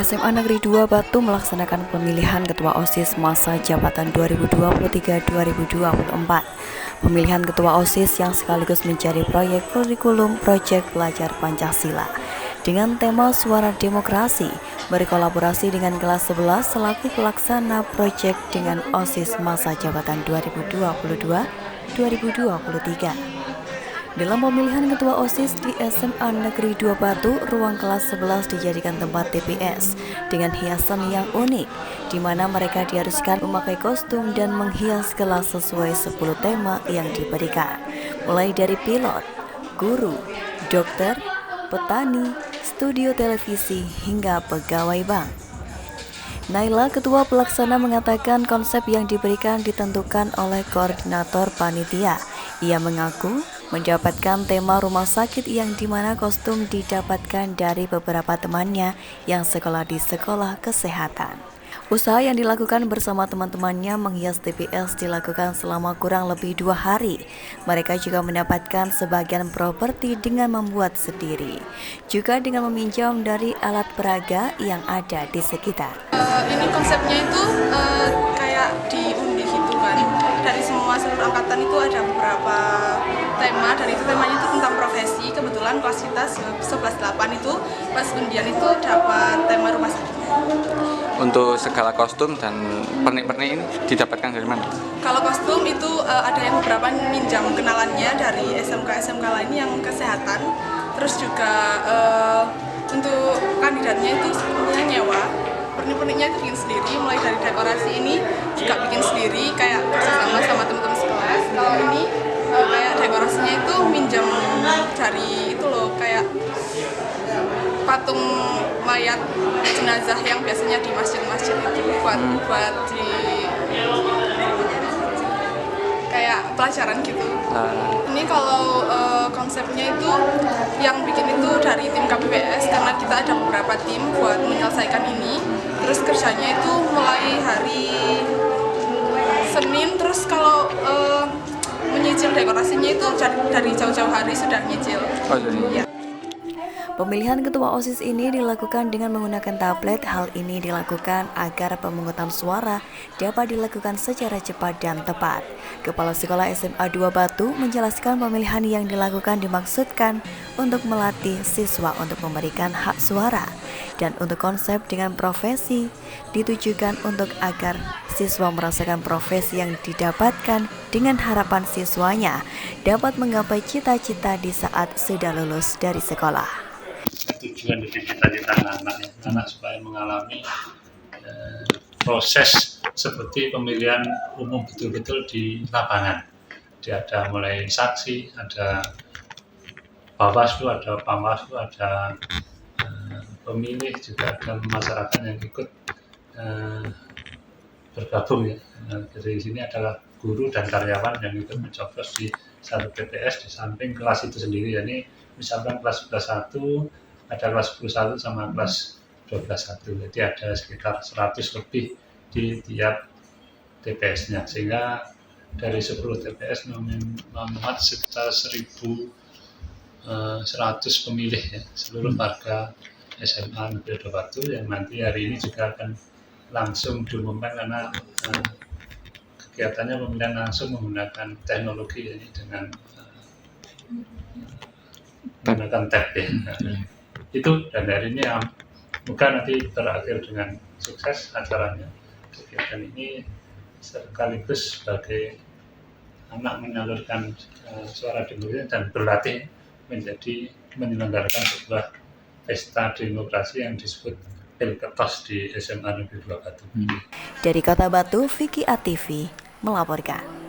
SMA Negeri 2 Batu melaksanakan pemilihan Ketua OSIS masa jabatan 2023-2024. Pemilihan Ketua OSIS yang sekaligus menjadi proyek kurikulum Proyek Belajar Pancasila dengan tema Suara Demokrasi, berkolaborasi dengan kelas 11 selaku pelaksana proyek dengan OSIS masa jabatan 2022-2023. Dalam pemilihan Ketua OSIS di SMA Negeri 2 Batu, ruang kelas 11 dijadikan tempat TPS dengan hiasan yang unik, di mana mereka diharuskan memakai kostum dan menghias kelas sesuai 10 tema yang diberikan, mulai dari pilot, guru, dokter, petani, studio televisi, hingga pegawai bank. Naila, ketua pelaksana, mengatakan konsep yang diberikan ditentukan oleh koordinator panitia. Ia mengaku mendapatkan tema rumah sakit yang dimana kostum didapatkan dari beberapa temannya yang sekolah di sekolah kesehatan. Usaha yang dilakukan bersama teman-temannya menghias TPS dilakukan selama kurang lebih 2 hari. Mereka juga mendapatkan sebagian properti dengan membuat sendiri, juga dengan meminjam dari alat peraga yang ada di sekitar. Ini konsepnya itu kayak diundi gitu kan. Dari seluruh angkatan itu ada beberapa tema, dan itu temanya itu tentang profesi. Kebetulan kelas kita 11-8 itu pas undian itu dapat tema rumah sakit. Untuk segala kostum dan pernik-pernik ini didapatkan dari mana? Kalau kostum itu ada yang beberapa minjam kenalannya dari SMK lain yang kesehatan. Terus juga untuk kandidatnya itu sebenarnya nyewa. Pernik-perniknya itu bikin sendiri, mulai dari dekorasi ini juga bikin sendiri, kayak kerjasama sama teman-teman sekelas. Kalau ini kayak dekorasinya itu minjam dari itu loh, kayak patung mayat jenazah yang biasanya di masjid-masjid itu buat di kayak pelajaran gitu. Ini kalau konsepnya itu yang bikin itu dari tim KPPS, karena kita ada beberapa tim buat menyelesaikan ini. Terus kerjanya itu mulai hari Senin, terus kalau menyicil dekorasinya itu dari jauh-jauh hari sudah nyicil. Ya. Pemilihan Ketua OSIS ini dilakukan dengan menggunakan tablet. Hal ini dilakukan agar pemungutan suara dapat dilakukan secara cepat dan tepat. Kepala Sekolah SMA 2 Batu menjelaskan pemilihan yang dilakukan dimaksudkan untuk melatih siswa untuk memberikan hak suara, dan untuk konsep dengan profesi ditujukan untuk agar siswa merasakan profesi yang didapatkan dengan harapan siswanya dapat menggapai cita-cita di saat sudah lulus dari sekolah. Tujuan dari cita-cita anak supaya mengalami proses seperti pemilihan umum betul-betul di lapangan. Dia ada mulai saksi, ada Bawaslu, ada Panwaslu, ada pemilih, juga ada masyarakat yang ikut bergabung ya. Dari sini adalah guru dan karyawan yang ikut mencoblos di satu TPS di samping kelas itu sendiri. Jadi misalkan kelas 11-1 ada kelas 10-1 sama kelas 12-1, jadi ada sekitar 100 lebih di tiap TPS-nya, sehingga dari 10 TPS memuat sekitar 1.100 pemilih ya, seluruh warga SMA Negeri 2 Batu, yang nanti hari ini juga akan langsung diumumkan karena kegiatannya pemilihan langsung menggunakan teknologi ini dengan menggunakan tab ya. Itu, dan hari ini semoga nanti berakhir dengan sukses acaranya. Kegiatan ini sekaligus sebagai anak menyalurkan suara demokrasi dan berlatih menjadi menyelenggarakan sebuah pesta demokrasi yang disebut Pilketos di SMA Negeri 2 Batu. Dari Kota Batu, Vicky ATV melaporkan.